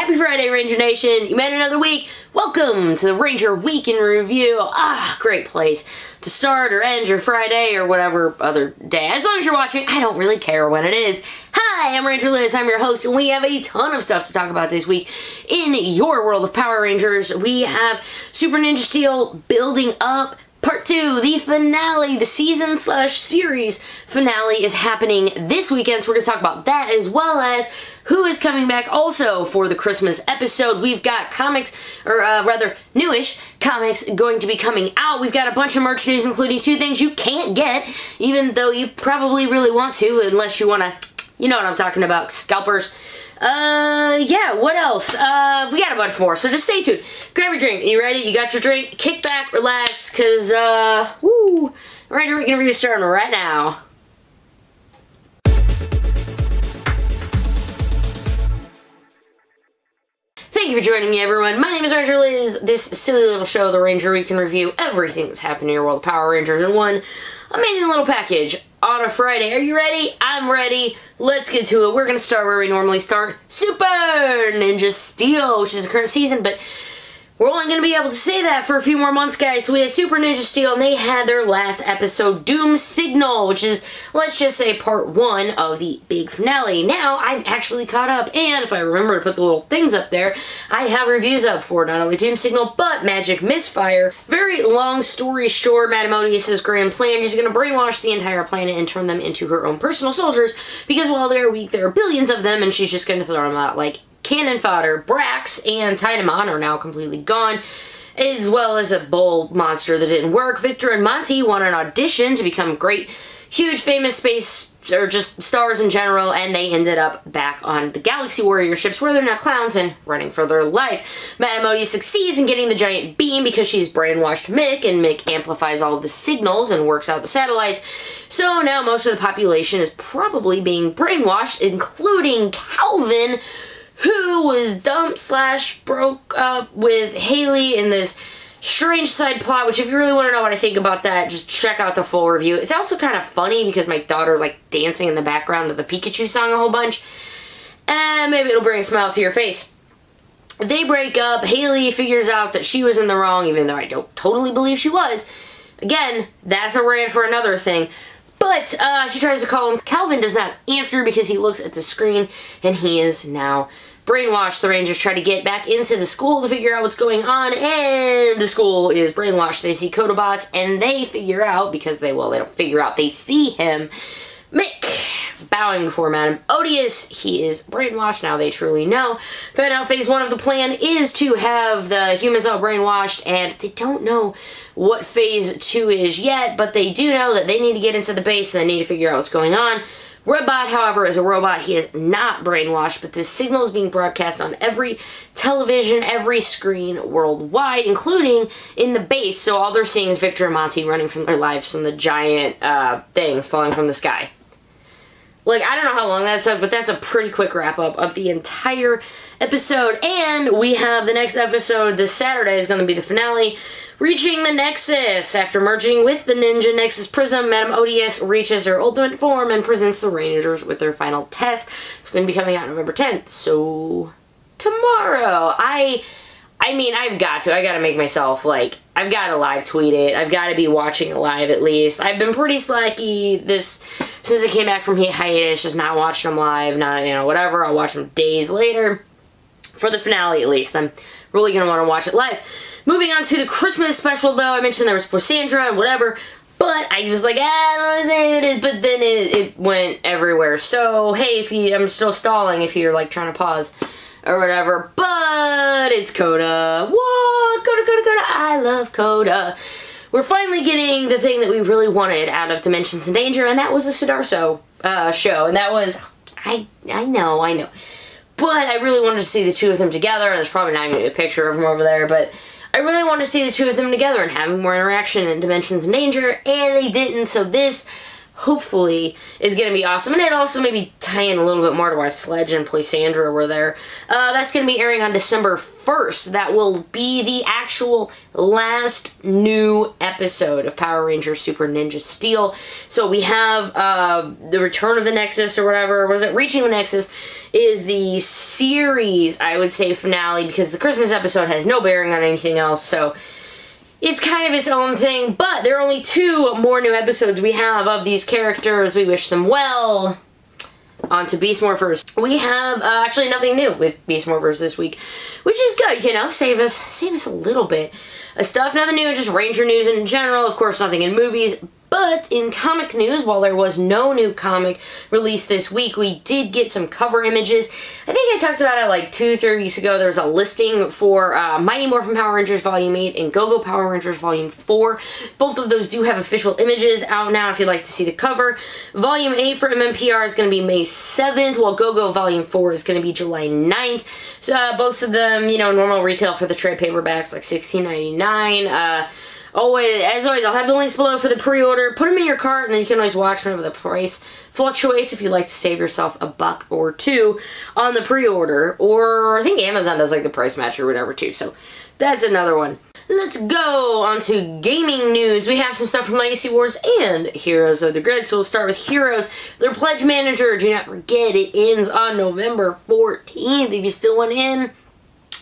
Happy Friday, Ranger Nation! You made another week. Welcome to the Ranger Week in Review. Great place to start or end your Friday or whatever other day. As long as you're watching, I don't really care when it is. Hi, I'm Ranger Liz. I'm your host, and we have a ton of stuff to talk about this week in your world of Power Rangers. We have Super Ninja Steel building up. Part 2, the finale, the season/series finale is happening this weekend, so we're going to talk about that as well as who is coming back also for the Christmas episode. We've got comics, or rather, newish comics going to be coming out. We've got a bunch of merch news, including 2 things you can't get, even though you probably really want to, unless you want to, you know what I'm talking about, scalpers. Yeah, what else? We got a bunch more, so just stay tuned. Grab your drink. You ready? You got your drink? Kick back, relax, because, Ranger Week in Review starting right now. Thank you for joining me, everyone. My name is Ranger Liz. This silly little show, the Ranger Week in Review, everything that's happened in your world of Power Rangers in one amazing little package on a Friday. Are you ready? I'm ready. Let's get to it. We're going to start where we normally start. Super Ninja Steel, which is the current season, but we're only going to be able to say that for a few more months, guys. So we had Super Ninja Steel, and they had their last episode, Doom Signal, which is, let's just say, part 1 of the big finale. Now, I'm actually caught up, and if I remember to put the little things up there, I have reviews up for not only Doom Signal, but Magic Misfire. Very long story short, Madame Odius' grand plan is going to brainwash the entire planet and turn them into her own personal soldiers, because while they're weak, there are billions of them, and she's just going to throw them out like cannon fodder. Brax and Tynamon are now completely gone, as well as a bull monster that didn't work. Victor and Monty won an audition to become great, huge, famous space, or just stars in general, and they ended up back on the Galaxy Warrior ships where they're now clowns and running for their life. Madame Odius succeeds in getting the giant beam because she's brainwashed Mick, and Mick amplifies all of the signals and works out the satellites. So now most of the population is probably being brainwashed, including Calvin, who was dumped / broke up with Haley in this strange side plot, which if you really want to know what I think about that, just check out the full review. It's also kind of funny because my daughter's like dancing in the background of the Pikachu song a whole bunch, and maybe it'll bring a smile to your face. They break up. Haley figures out that she was in the wrong, even though I don't totally believe she was. Again, that's a rant for another thing. But she tries to call him. Calvin does not answer because he looks at the screen, and he is now brainwashed. The Rangers try to get back into the school to figure out what's going on, and the school is brainwashed. They see Codobots, and they figure out, because they don't figure out, they see him, Mick, bowing before Madame Odius. He is brainwashed. Now they truly know. Find out phase 1 of the plan is to have the humans all brainwashed, and they don't know what phase 2 is yet, but they do know that they need to get into the base and they need to figure out what's going on. Redbot, however, is a robot. He is not brainwashed, but this signal is being broadcast on every television, every screen worldwide, including in the base, so all they're seeing is Victor and Monty running from their lives from the giant things falling from the sky. Like, I don't know how long that took, but that's a pretty quick wrap-up of the entire episode. And we have the next episode this Saturday is going to be the finale, reaching the Nexus. After merging with the Ninja Nexus Prism, Madame Odius reaches her ultimate form and presents the Rangers with their final test. It's going to be coming out November 10th, so tomorrow. I mean, I gotta make myself, like, I've gotta live tweet it. I've gotta be watching it live at least. I've been pretty slacky since I came back from hiatus, just not watching them live, not, you know, whatever. I'll watch them days later. For the finale, at least. I'm really gonna want to watch it live. Moving on to the Christmas special, though. I mentioned there was Poisandra and whatever, but I was like, I don't know who it is, but then it went everywhere. So, hey, I'm still stalling if you're, like, trying to pause or whatever, but it's Coda. What? Coda, Coda, Coda. I love Coda. We're finally getting the thing that we really wanted out of Dimensions in Danger, and that was the Sudarso show, and that was, I know. But I really wanted to see the 2 of them together, and there's probably not even a picture of them over there, but I really wanted to see the 2 of them together and having more interaction in Dimensions in Danger, and they didn't, so this hopefully is going to be awesome. And it also maybe tie in a little bit more to why Sledge and Poisandra were there. That's going to be airing on December 1st. That will be the actual last new episode of Power Rangers Super Ninja Steel. So we have the Return of the Nexus or whatever. Was it Reaching the Nexus is the series, I would say, finale, because the Christmas episode has no bearing on anything else. So it's kind of its own thing, but there are only 2 more new episodes we have of these characters. We wish them well. On to Beast Morphers. We have actually nothing new with Beast Morphers this week, which is good, you know, save us a little bit of stuff. Nothing new, just Ranger news in general. Of course, nothing in movies. But in comic news, while there was no new comic released this week, we did get some cover images. I think I talked about it like 2-3 weeks ago. There was a listing for Mighty Morphin Power Rangers Vol.8 and Go Power Rangers Vol.4. Both of those do have official images out now if you'd like to see the cover. Volume 8 for MMPR is going to be May 7th, while Go Volume 4 is going to be July 9th. So both of them, you know, normal retail for the trade paperbacks, like $16.99. As always, I'll have the links below for the pre-order. Put them in your cart, and then you can always watch whenever the price fluctuates if you'd like to save yourself $1 or $2 on the pre-order. Or I think Amazon does like the price match or whatever too, so that's another one. Let's go on to gaming news. We have some stuff from Legacy Wars and Heroes of the Grid. So we'll start with Heroes. Their pledge manager, do not forget, it ends on November 14th. If you still want in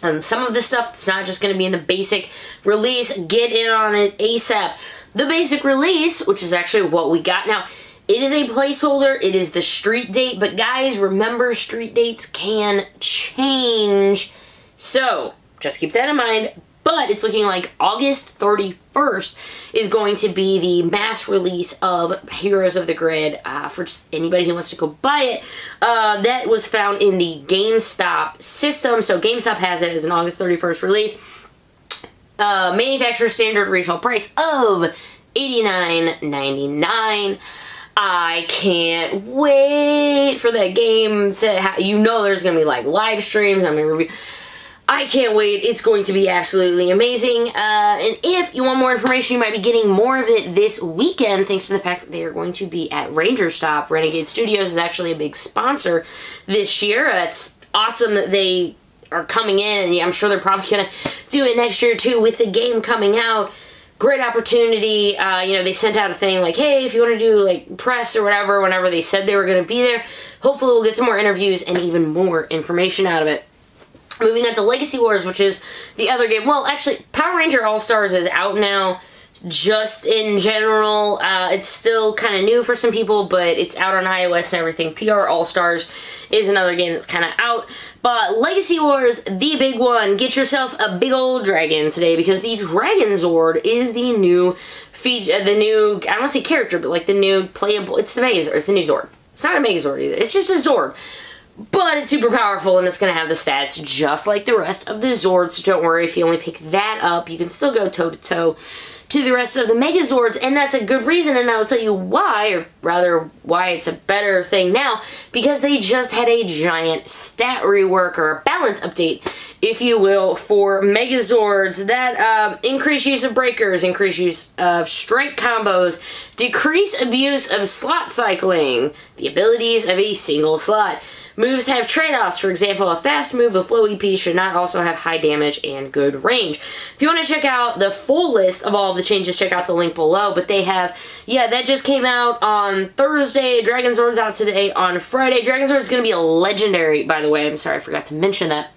on some of this stuff, it's not just going to be in the basic release. Get in on it ASAP. The basic release, which is actually what we got now, it is a placeholder. It is the street date, but guys, remember, street dates can change. So just keep that in mind. But it's looking like August 31st is going to be the mass release of Heroes of the Grid for just anybody who wants to go buy it. That was found in the GameStop system. So GameStop has it as an August 31st release. Manufacturer standard retail price of $89.99. I can't wait for that game to you know there's going to be like live streams. I'm going to review. I can't wait. It's going to be absolutely amazing. And if you want more information, you might be getting more of it this weekend, thanks to the fact that they are going to be at Ranger Stop. Renegade Studios is actually a big sponsor this year. It's awesome that they are coming in, and I'm sure they're probably going to do it next year too with the game coming out. Great opportunity. You know, they sent out a thing like, hey, if you want to do like press or whatever, whenever they said they were going to be there, hopefully we'll get some more interviews and even more information out of it. Moving on to Legacy Wars, which is the other game. Well, actually, Power Ranger All-Stars is out now, just in general. It's still kind of new for some people, but it's out on iOS and everything. PR All-Stars is another game that's kind of out. But Legacy Wars, the big one. Get yourself a big old dragon today, because the Dragonzord is the new feature, I don't want to say character, but like the new playable, it's the Megazord, it's the new Zord. It's not a Megazord either, it's just a Zord. But it's super powerful, and it's going to have the stats just like the rest of the Zords, so don't worry if you only pick that up. You can still go toe-to-toe to the rest of the Megazords, and that's a good reason, and I will tell you why, or rather why it's a better thing now, because they just had a giant stat rework, or a balance update, if you will, for Megazords that increase use of breakers, increase use of strength combos, decrease abuse of slot cycling, the abilities of a single slot. Moves have trade-offs. For example, a fast move with low EP should not also have high damage and good range. If you want to check out the full list of all of the changes, check out the link below. But they have, yeah, that just came out on Thursday. Dragonzord's out today on Friday. Dragonzord's going to be a legendary, by the way. I'm sorry, I forgot to mention that.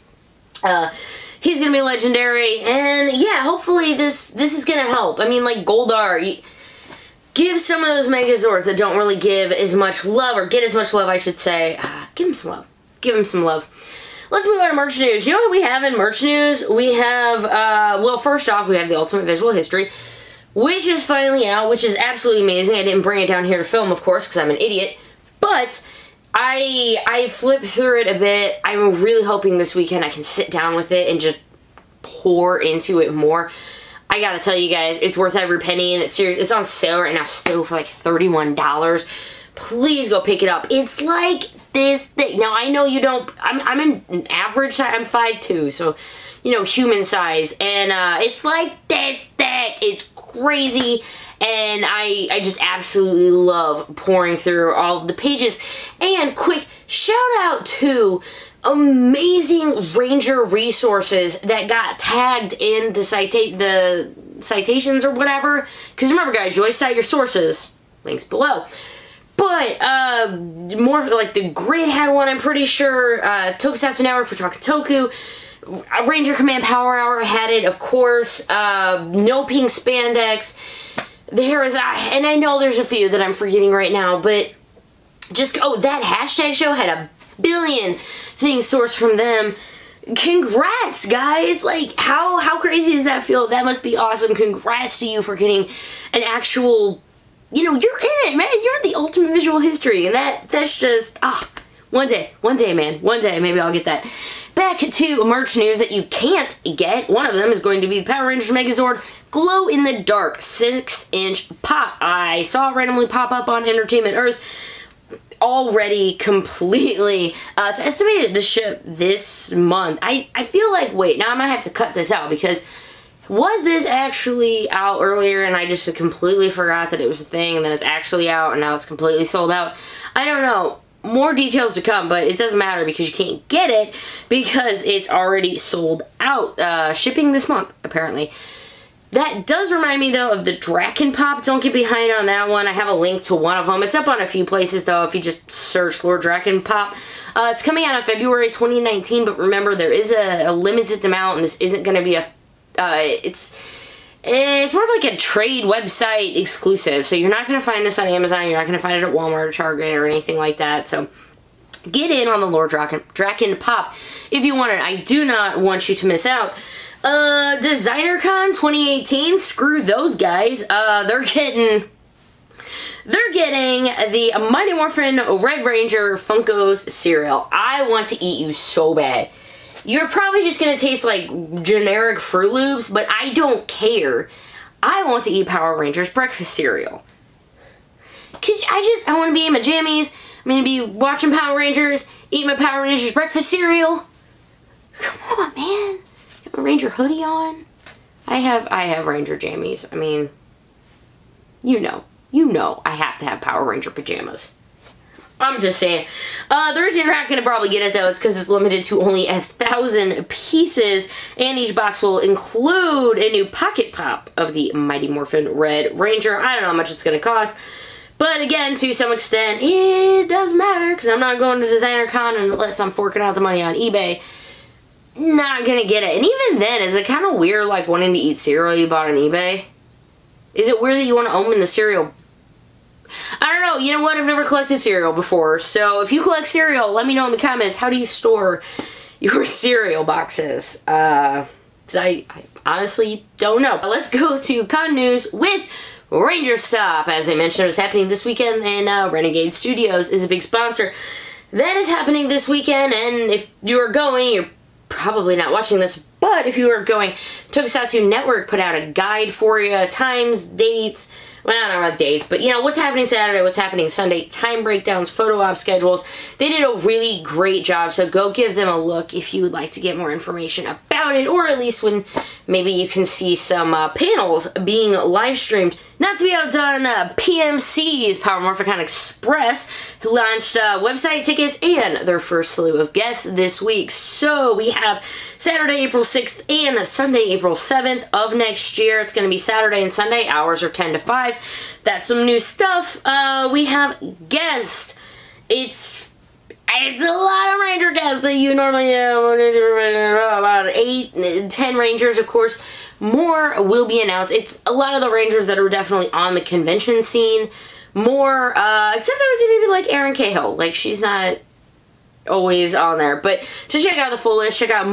He's going to be legendary. And, yeah, hopefully this is going to help. I mean, like Goldar, give some of those Megazords that don't really give as much love, or get as much love, I should say. Give them some love. Give them some love. Let's move on to merch news. You know what we have in merch news? We have, well, first off, we have the Ultimate Visual History, which is finally out, which is absolutely amazing. I didn't bring it down here to film, of course, because I'm an idiot. But I flipped through it a bit. I'm really hoping this weekend I can sit down with it and just pour into it more. I gotta tell you guys, it's worth every penny, and it's on sale right now still for like $31. Please go pick it up. It's like this thick. Now, I know you don't, I'm an average size, I'm 5'2", so, you know, human size, and it's like this thick. It's crazy, and I just absolutely love pouring through all of the pages. And quick shout out to amazing Ranger resources that got tagged in the citations or whatever. Because remember, guys, you always cite your sources. Links below. But, more like the Grid had one, I'm pretty sure. Tokusatsu Network for Talking Toku. Ranger Command Power Hour had it, of course. No Pink Spandex. There is, and I know there's a few that I'm forgetting right now, but just, oh, that hashtag show had a billion things sourced from them. Congrats, guys! Like, how crazy does that feel? That must be awesome. Congrats to you for getting an actual, you know, you're in it, man. You're the ultimate visual history, and that's just, one day, man. One day, maybe I'll get that. Back to merch news that you can't get. One of them is going to be the Power Rangers Megazord Glow in the Dark 6-inch pop. I saw it randomly pop up on Entertainment Earth. Already completely, it's estimated to ship this month. I feel like, wait, now I might have to cut this out, because was this actually out earlier and I just completely forgot that it was a thing, and then it's actually out and now it's completely sold out? I don't know. More details to come, but it doesn't matter because you can't get it because it's already sold out. Shipping this month, apparently. That does remind me, though, of the Draken Pop. Don't get behind on that one. I have a link to one of them. It's up on a few places, though, if you just search Lord Draken Pop. It's coming out in February 2019, but remember, there is a limited amount, and this isn't going to be a... It's more of like a trade website exclusive, so you're not going to find this on Amazon. You're not going to find it at Walmart or Target or anything like that, so... Get in on the Lord Draken Pop if you want it. I do not want you to miss out. DesignerCon 2018, screw those guys. They're getting the Mighty Morphin Red Ranger Funko's cereal. I want to eat you so bad. You're probably just gonna taste like generic Fruit Loops, but I don't care. I want to eat Power Rangers breakfast cereal. I want to be in my jammies. I'm gonna be watching Power Rangers, eat my Power Rangers breakfast cereal. Come on, man. Got my Ranger hoodie on. I have Ranger jammies. I mean, you know, I have to have Power Ranger pajamas. I'm just saying. The reason you're not going to probably get it, though, is because it's limited to only 1,000 pieces, and each box will include a new pocket pop of the Mighty Morphin Red Ranger. I don't know how much it's going to cost, but again, to some extent, it doesn't matter, because I'm not going to DesignerCon unless I'm forking out the money on eBay. Not gonna get it. And even then, is it kind of weird, like, wanting to eat cereal you bought on eBay? Is it weird that you want to open the cereal? I don't know. You know what? I've never collected cereal before. So if you collect cereal, let me know in the comments. How do you store your cereal boxes? Because I honestly don't know. Let's go to con news with Ranger Stop. As I mentioned, it's happening this weekend, and Renegade Studios is a big sponsor. That is happening this weekend, and if you're going, you're probably not watching this, but if you are going, Tokusatsu Network put out a guide for you, times, dates, well, I don't know about dates, but, you know, what's happening Saturday, what's happening Sunday, time breakdowns, photo op schedules. They did a really great job, so go give them a look if you would like to get more information about it, or at least when maybe you can see some panels being live streamed. Not to be outdone, PMC's Power Morphicon Express launched website tickets and their first slew of guests this week. So we have Saturday, April 6th and Sunday, April 7th of next year. It's going to be Saturday and Sunday. Hours are 10 to 5. That's some new stuff. We have guests. It's a lot of Ranger guests that you normally about 8, 10 Rangers, of course. More will be announced. It's a lot of the Rangers that are definitely on the convention scene. More, except I would say maybe like Erin Cahill. Like, she's not always on there. But just check out the full list. Check out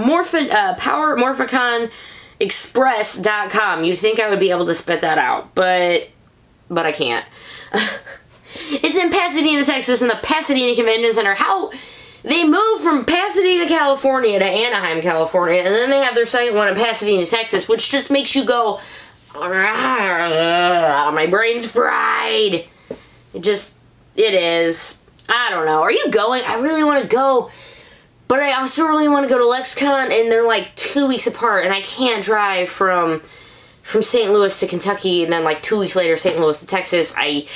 Power Morphicon Express.com. You'd think I would be able to spit that out, but I can't. It's in Pasadena, Texas, in the Pasadena Convention Center. How they moved from Pasadena, California to Anaheim, California, and then they have their second one in Pasadena, Texas, which just makes you go, my brain's fried. It is. I don't know. Are you going? I really want to go, but I also really want to go to LexCon, and they're like 2 weeks apart, and I can't drive from from St. Louis to Kentucky and then like 2 weeks later St. Louis to Texas, I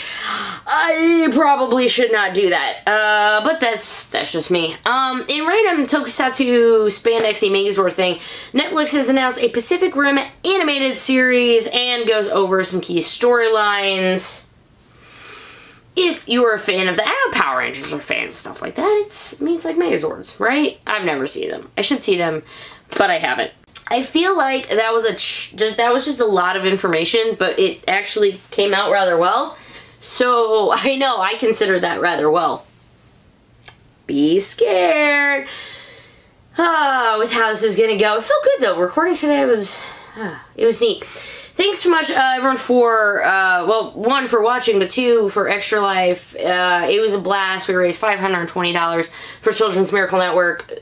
probably should not do that. But that's just me. In random tokusatsu spandexy Megazord thing, Netflix has announced a Pacific Rim animated series and goes over some key storylines. If you are a fan of the Power Rangers or fans of stuff like that, it means like Megazords, right? I've never seen them. I should see them, but I haven't. I feel like that was just a lot of information, but it actually came out rather well. So I know I consider that rather well. Be scared. With how this is gonna go. It felt good though. Recording today was neat. Thanks so much, everyone, for, well, 1, for watching, but 2, for Extra Life. It was a blast. We raised $520 for Children's Miracle Network.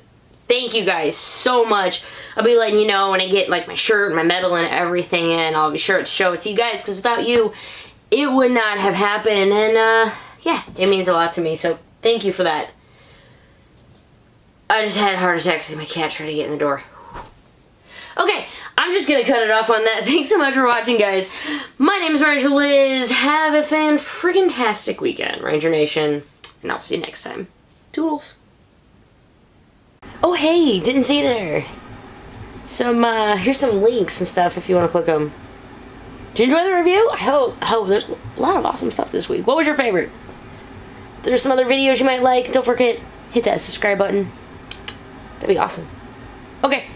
Thank you guys so much. I'll be letting you know when I get, like, my shirt, my medal, and everything, and I'll be sure to show it to you guys, because without you, it would not have happened, and, yeah, it means a lot to me, so thank you for that. I just had a heart attack because my cat tried to get in the door. Okay, I'm just gonna cut it off on that. Thanks so much for watching, guys. My name is Ranger Liz. Have a fan-friggin-tastic weekend, Ranger Nation, and I'll see you next time. Toodles. Oh, hey, didn't see there. Here's some links and stuff if you want to click them. Did you enjoy the review? I hope. There's a lot of awesome stuff this week. What was your favorite? There's some other videos you might like. Don't forget, hit that subscribe button. That'd be awesome. Okay,